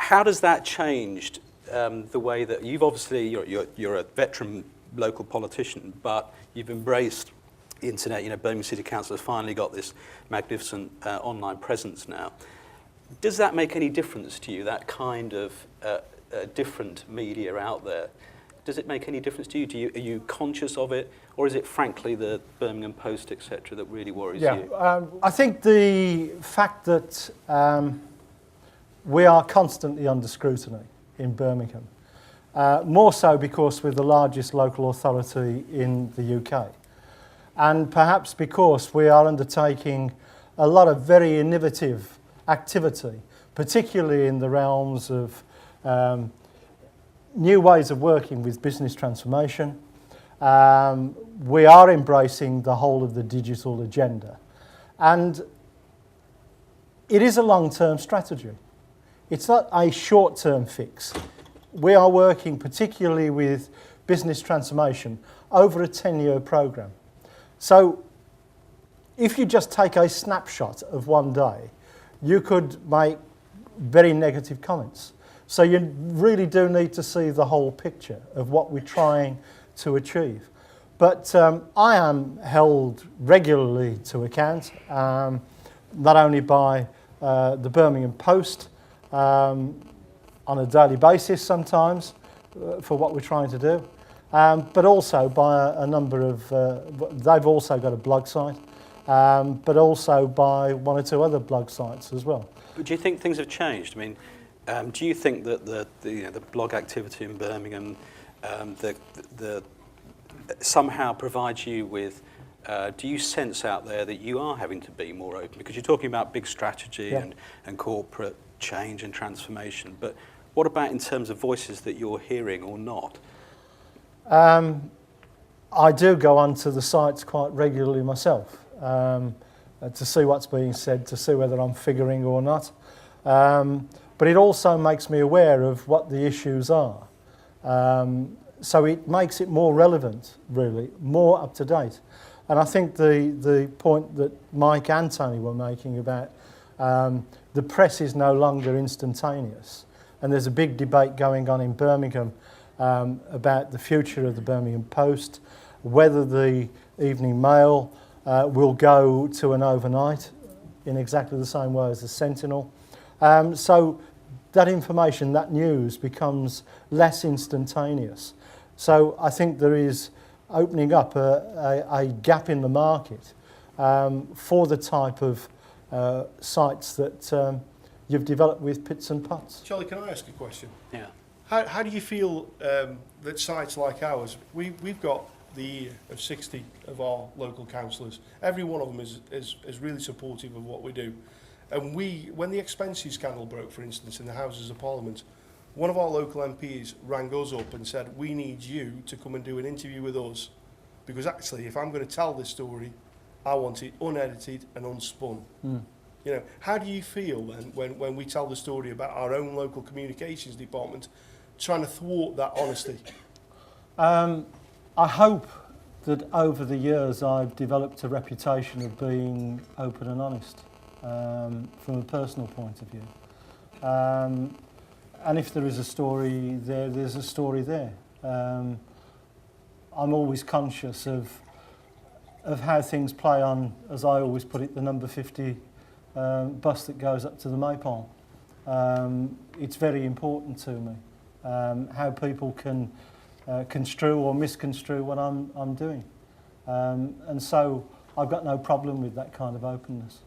how does that change the way that you've obviously, you're a veteran local politician, but you've embraced internet. You know, Birmingham City Council has finally got this magnificent online presence now. Does that make any difference to you, that kind of different media out there? Does it make any difference to you? Are you conscious of it, or is it frankly the Birmingham Post, etc., that really worries you? I think the fact that we are constantly under scrutiny in Birmingham, more so because we're the largest local authority in the UK, and perhaps because we are undertaking a lot of very innovative activity, particularly in the realms of new ways of working with business transformation. We are embracing the whole of the digital agenda, and it is a long-term strategy. It's not a short-term fix. We are working particularly with business transformation over a 10-year program. So if you just take a snapshot of one day, you could make very negative comments. So you really do need to see the whole picture of what we're trying to achieve. But I am held regularly to account, not only by the Birmingham Post on a daily basis sometimes for what we're trying to do, but also by a number of, they've also got a blog site, but also by one or two other blog sites as well. But do you think things have changed? I mean, do you think that the blog activity in Birmingham somehow provides you with, do you sense out there that you are having to be more open? Because you're talking about big strategy and corporate change and transformation, but what about in terms of voices that you're hearing or not? I do go onto the sites quite regularly myself to see what's being said, to see whether I'm figuring or not. But it also makes me aware of what the issues are. So it makes it more relevant, really, more up to date. And I think the point that Mike and Tony were making about the press is no longer instantaneous. And there's a big debate going on in Birmingham about the future of the Birmingham Post, whether the Evening Mail will go to an overnight in exactly the same way as the Sentinel. So that information, that news becomes less instantaneous. So I think there is opening up a gap in the market for the type of sites that you've developed with Pits&Pots. Charlie, can I ask a question? Yeah. How do you feel that sites like ours, we've got the ear of 60 of our local councillors. Every one of them is really supportive of what we do. And when the expenses scandal broke, for instance, in the Houses of Parliament, one of our local MPs rang us up and said, we need you to come and do an interview with us, because actually, if I'm going to tell this story, I want it unedited and unspun. You know, how do you feel then when we tell the story about our own local communications department trying to thwart that honesty? I hope that over the years I've developed a reputation of being open and honest from a personal point of view. And if there is a story there, there's a story there. I'm always conscious of how things play on, as I always put it, the number 50 bus that goes up to the Maypole. It's very important to me how people can construe or misconstrue what I'm doing. And so I've got no problem with that kind of openness.